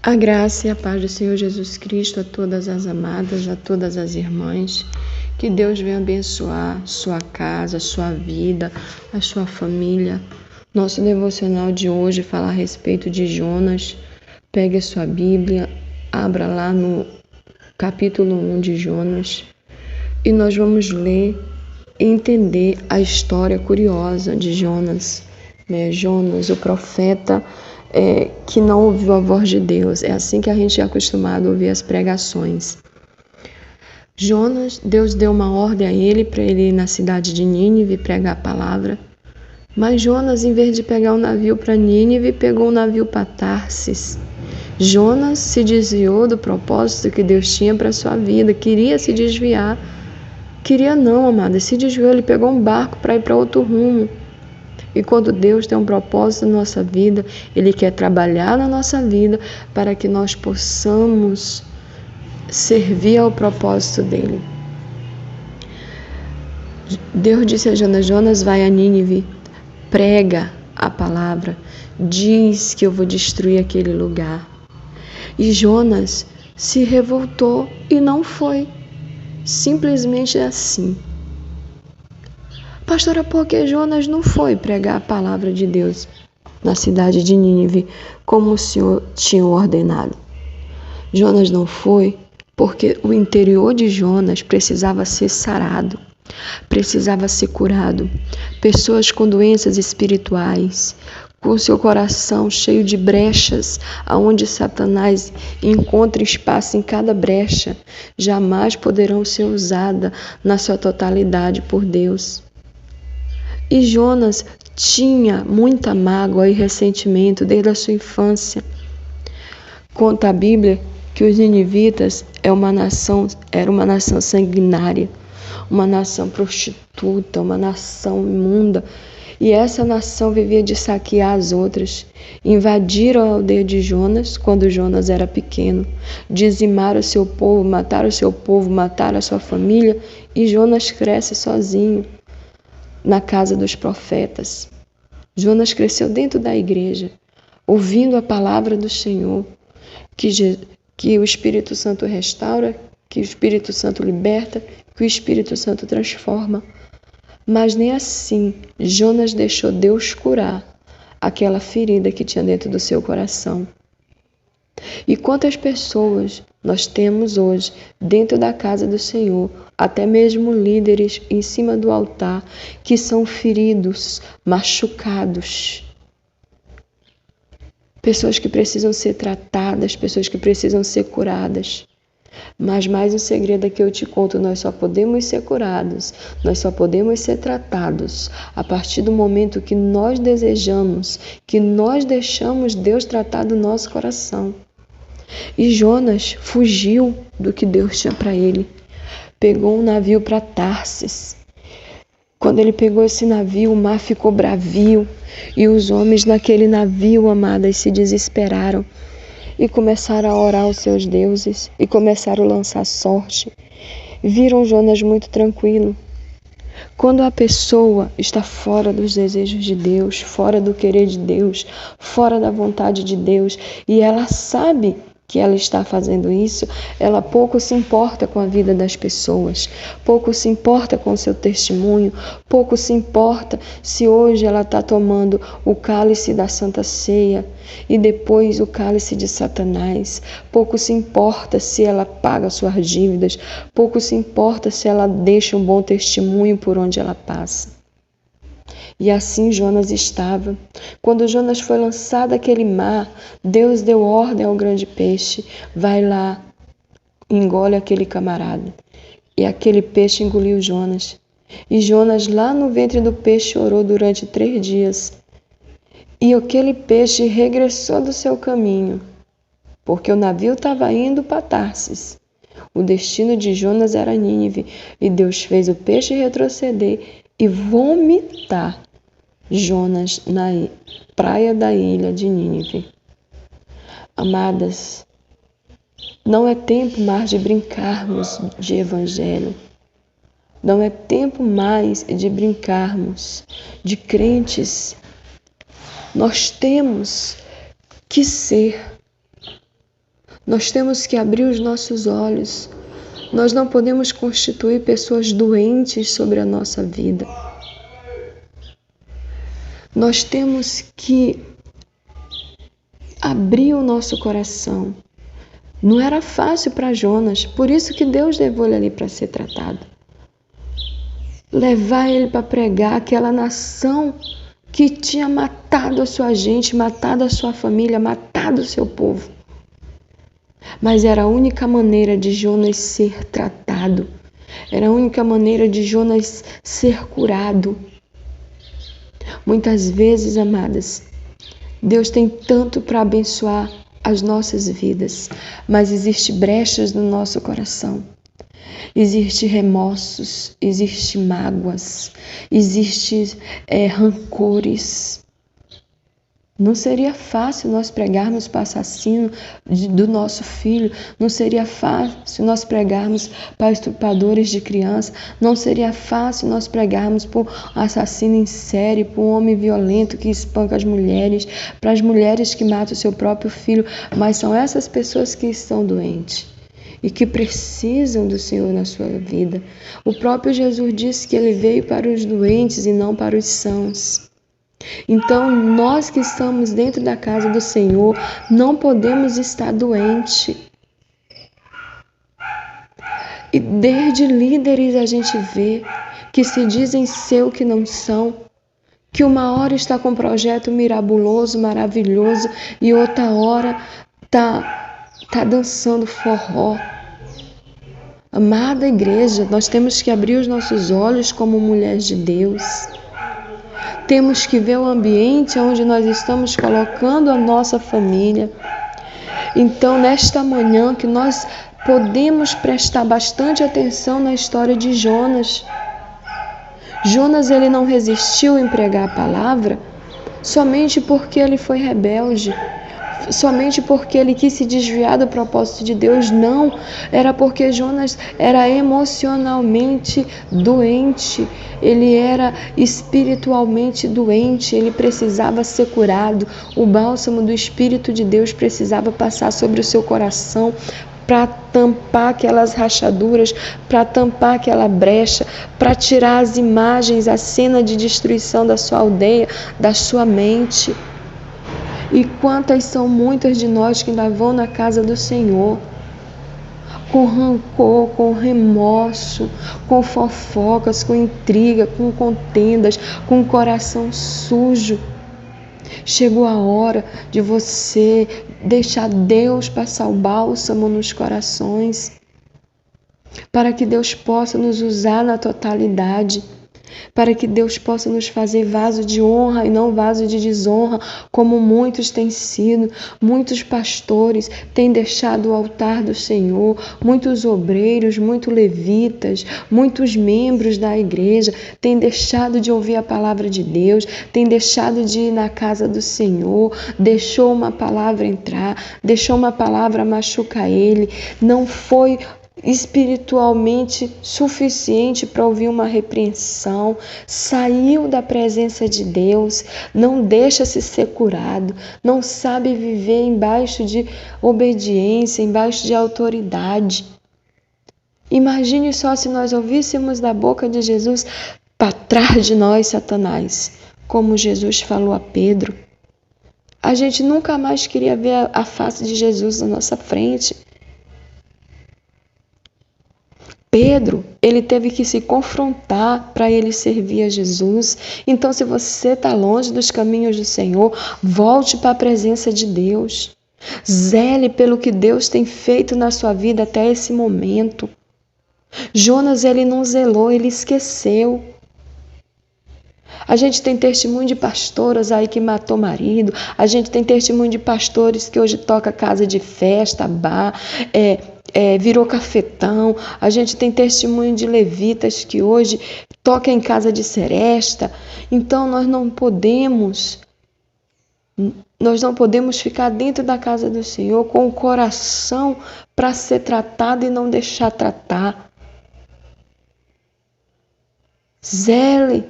A graça e a paz do Senhor Jesus Cristo a todas as amadas, a todas as irmãs. Que Deus venha abençoar sua casa, sua vida, a sua família. Nosso devocional de hoje fala a respeito de Jonas. Pegue a sua Bíblia, abra lá no capítulo 1 de Jonas e nós vamos ler e entender a história curiosa de Jonas. Jonas, o profeta que não ouviu a voz de Deus. É assim que a gente é acostumado a ouvir as pregações. Jonas, Deus deu uma ordem a ele para ele ir na cidade de Nínive pregar a palavra. Mas Jonas, em vez de pegar um navio para Nínive, pegou um navio para Tarsis. Jonas se desviou do propósito que Deus tinha para a sua vida, queria se desviar. Queria não, amada, se desviou, ele pegou um barco para ir para outro rumo. E quando Deus tem um propósito na nossa vida, Ele quer trabalhar na nossa vida para que nós possamos servir ao propósito dEle. Deus disse a Jonas: Jonas, vai a Nínive, prega a palavra, diz que eu vou destruir aquele lugar. E Jonas se revoltou e não foi. Simplesmente assim. Pastora, por que Jonas não foi pregar a palavra de Deus na cidade de Nínive, como o Senhor tinha ordenado? Jonas não foi porque o interior de Jonas precisava ser sarado, precisava ser curado. Pessoas com doenças espirituais, com seu coração cheio de brechas, aonde Satanás encontra espaço em cada brecha, jamais poderão ser usadas na sua totalidade por Deus. E Jonas tinha muita mágoa e ressentimento desde a sua infância. Conta a Bíblia que os ninivitas era uma nação sanguinária, uma nação prostituta, uma nação imunda. E essa nação vivia de saquear as outras. Invadiram a aldeia de Jonas quando Jonas era pequeno. Dizimaram o seu povo, mataram a sua família. E Jonas cresce sozinho na casa dos profetas. Jonas cresceu dentro da igreja, ouvindo a palavra do Senhor, que o Espírito Santo restaura, que o Espírito Santo liberta, que o Espírito Santo transforma. Mas nem assim Jonas deixou Deus curar aquela ferida que tinha dentro do seu coração. E quantas pessoas nós temos hoje dentro da casa do Senhor, até mesmo líderes em cima do altar, que são feridos, machucados. Pessoas que precisam ser tratadas, pessoas que precisam ser curadas. Mas mais um segredo que eu te conto: nós só podemos ser curados, nós só podemos ser tratados a partir do momento que nós desejamos, que nós deixamos Deus tratar do nosso coração. E Jonas fugiu do que Deus tinha para ele. Pegou um navio para Tarsis. Quando ele pegou esse navio, o mar ficou bravio. E os homens naquele navio, amadas, se desesperaram. E começaram a orar aos seus deuses. E começaram a lançar sorte. Viram Jonas muito tranquilo. Quando a pessoa está fora dos desejos de Deus, fora do querer de Deus, fora da vontade de Deus, e ela sabe que ela está fazendo isso, ela pouco se importa com a vida das pessoas, pouco se importa com o seu testemunho, pouco se importa se hoje ela está tomando o cálice da Santa Ceia e depois o cálice de Satanás, pouco se importa se ela paga suas dívidas, pouco se importa se ela deixa um bom testemunho por onde ela passa. E assim Jonas estava. Quando Jonas foi lançado naquele mar, Deus deu ordem ao grande peixe: vai lá, engole aquele camarada. E aquele peixe engoliu Jonas. E Jonas lá no ventre do peixe orou durante 3 dias. E aquele peixe regressou do seu caminho, porque o navio estava indo para Tarsis. O destino de Jonas era Nínive. E Deus fez o peixe retroceder e vomitar Jonas na praia da ilha de Nínive. Amadas, não é tempo mais de brincarmos de evangelho. Não é tempo mais de brincarmos de crentes. Nós temos que ser Nós temos que abrir os nossos olhos. Nós não podemos constituir pessoas doentes sobre a nossa vida. Nós temos que abrir o nosso coração. Não era fácil para Jonas, por isso que Deus levou ele ali para ser tratado. Levar ele para pregar aquela nação que tinha matado a sua gente, matado a sua família, matado o seu povo. Mas era a única maneira de Jonas ser tratado. Era a única maneira de Jonas ser curado. Muitas vezes, amadas, Deus tem tanto para abençoar as nossas vidas, mas existem brechas no nosso coração. Existem remorsos, existem mágoas, existem rancores. Não seria fácil nós pregarmos para o assassino do nosso filho. Não seria fácil nós pregarmos para estupradores de criança. Não seria fácil nós pregarmos para um assassino em série, para um homem violento que espanca as mulheres, para as mulheres que matam o seu próprio filho. Mas são essas pessoas que estão doentes e que precisam do Senhor na sua vida. O próprio Jesus disse que Ele veio para os doentes e não para os sãos. Então, nós que estamos dentro da casa do Senhor, não podemos estar doentes. E desde líderes a gente vê que se dizem ser o que não são, que uma hora está com um projeto mirabuloso, maravilhoso, e outra hora tá dançando forró. Amada igreja, nós temos que abrir os nossos olhos como mulheres de Deus. Temos que ver o ambiente onde nós estamos colocando a nossa família. Então, nesta manhã, que nós podemos prestar bastante atenção na história de Jonas. Jonas, ele não resistiu em pregar a palavra somente porque ele foi rebelde, somente porque ele quis se desviar do propósito de Deus. Não, era porque Jonas era emocionalmente doente, ele era espiritualmente doente, ele precisava ser curado. O bálsamo do Espírito de Deus precisava passar sobre o seu coração para tampar aquelas rachaduras, para tampar aquela brecha, para tirar as imagens, a cena de destruição da sua aldeia, da sua mente. E quantas são muitas de nós que ainda vão na casa do Senhor com rancor, com remorso, com fofocas, com intriga, com contendas, com o coração sujo. Chegou a hora de você deixar Deus passar o bálsamo nos corações, para que Deus possa nos usar na totalidade, para que Deus possa nos fazer vaso de honra e não vaso de desonra, como muitos têm sido. Muitos pastores têm deixado o altar do Senhor, muitos obreiros, muitos levitas, muitos membros da igreja têm deixado de ouvir a palavra de Deus, têm deixado de ir na casa do Senhor, deixou uma palavra entrar, deixou uma palavra machucar ele, não foi espiritualmente suficiente para ouvir uma repreensão, saiu da presença de Deus, não deixa-se ser curado, não sabe viver embaixo de obediência, embaixo de autoridade. Imagine só se nós ouvíssemos da boca de Jesus: para trás de nós, Satanás, como Jesus falou a Pedro. A gente nunca mais queria ver a face de Jesus na nossa frente. Pedro, ele teve que se confrontar para ele servir a Jesus. Então, se você está longe dos caminhos do Senhor, volte para a presença de Deus. Zele pelo que Deus tem feito na sua vida até esse momento. Jonas, ele não zelou, ele esqueceu. A gente tem testemunho de pastoras aí que matou marido. A gente tem testemunho de pastores que hoje toca casa de festa, bar, virou cafetão. A gente tem testemunho de levitas que hoje toca em casa de seresta. Então nós não podemos ficar dentro da casa do Senhor com o coração para ser tratado e não deixar tratar. Zele,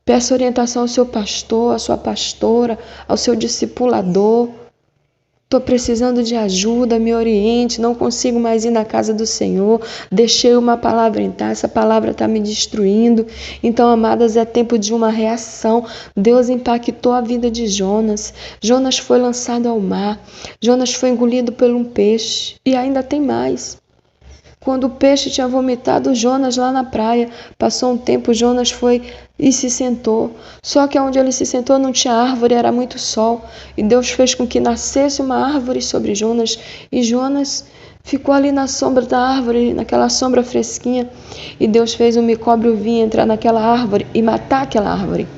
peça orientação ao seu pastor, à sua pastora, ao seu discipulador. Estou precisando de ajuda, me oriente, não consigo mais ir na casa do Senhor, deixei uma palavra entrar, essa palavra está me destruindo. Então, amadas, é tempo de uma reação. Deus impactou a vida de Jonas. Jonas foi lançado ao mar, Jonas foi engolido por um peixe e ainda tem mais. Quando o peixe tinha vomitado Jonas lá na praia, passou um tempo, Jonas foi e se sentou. Só que onde ele se sentou não tinha árvore, era muito sol. E Deus fez com que nascesse uma árvore sobre Jonas. E Jonas ficou ali na sombra da árvore, naquela sombra fresquinha. E Deus fez um micróbio vir entrar naquela árvore e matar aquela árvore.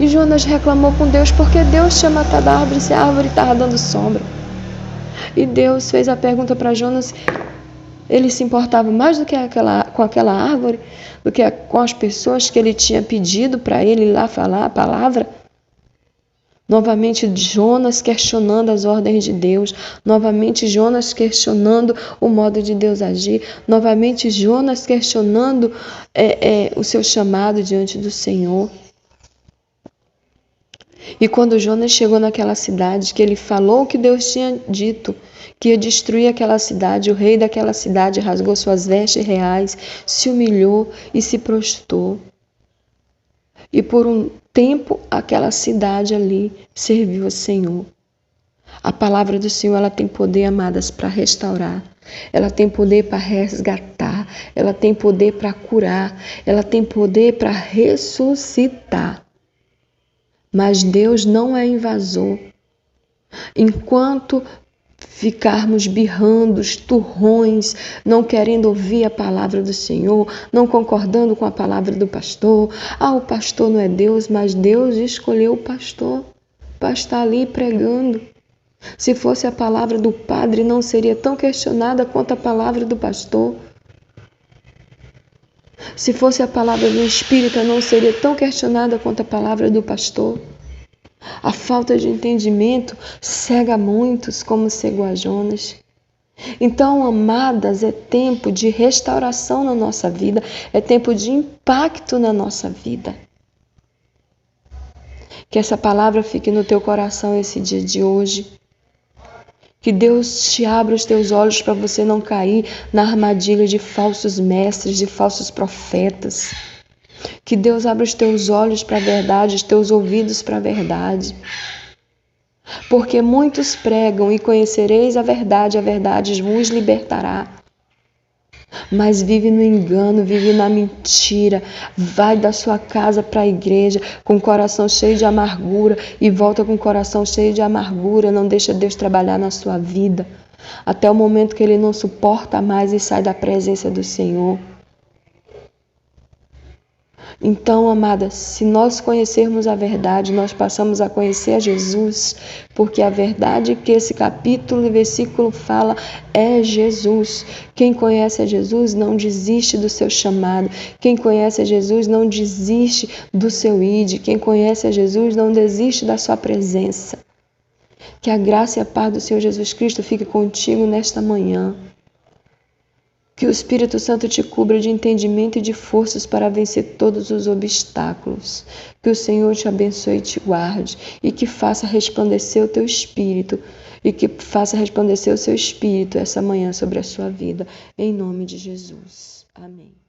E Jonas reclamou com Deus porque Deus tinha matado a árvore se a árvore estava dando sombra. E Deus fez a pergunta para Jonas. Ele se importava mais do que com aquela árvore, do que com as pessoas que ele tinha pedido para ele ir lá falar a palavra. Novamente Jonas questionando as ordens de Deus, novamente Jonas questionando o modo de Deus agir, novamente Jonas questionando o seu chamado diante do Senhor. E quando Jonas chegou naquela cidade, que ele falou o que Deus tinha dito, que ia destruir aquela cidade, o rei daquela cidade rasgou suas vestes reais, se humilhou e se prostrou. E por um tempo aquela cidade ali serviu ao Senhor. A palavra do Senhor, ela tem poder, amadas, para restaurar. Ela tem poder para resgatar. Ela tem poder para curar. Ela tem poder para ressuscitar. Mas Deus não é invasor. Enquanto ficarmos birrando, turrões, não querendo ouvir a palavra do Senhor, não concordando com a palavra do pastor. O pastor não é Deus, mas Deus escolheu o pastor para estar ali pregando. Se fosse a palavra do padre, não seria tão questionada quanto a palavra do pastor. Se fosse a palavra do espírita, não seria tão questionada quanto a palavra do pastor. A falta de entendimento cega muitos, como cegou a Jonas. Então, amadas, é tempo de restauração na nossa vida, é tempo de impacto na nossa vida. Que essa palavra fique no teu coração esse dia de hoje. Que Deus te abra os teus olhos para você não cair na armadilha de falsos mestres, de falsos profetas. Que Deus abra os teus olhos para a verdade, os teus ouvidos para a verdade. Porque muitos pregam e conhecereis a verdade vos libertará. Mas vive no engano, vive na mentira, vai da sua casa para a igreja com o coração cheio de amargura e volta com o coração cheio de amargura, não deixa Deus trabalhar na sua vida, até o momento que ele não suporta mais e sai da presença do Senhor. Então, amadas, se nós conhecermos a verdade, nós passamos a conhecer a Jesus, porque a verdade que esse capítulo e versículo fala é Jesus. Quem conhece a Jesus não desiste do seu chamado. Quem conhece a Jesus não desiste do seu ide. Quem conhece a Jesus não desiste da sua presença. Que a graça e a paz do Senhor Jesus Cristo fique contigo nesta manhã. Que o Espírito Santo te cubra de entendimento e de forças para vencer todos os obstáculos. Que o Senhor te abençoe e te guarde. E que faça resplandecer o teu Espírito. E que faça resplandecer o seu Espírito essa manhã sobre a sua vida. Em nome de Jesus. Amém.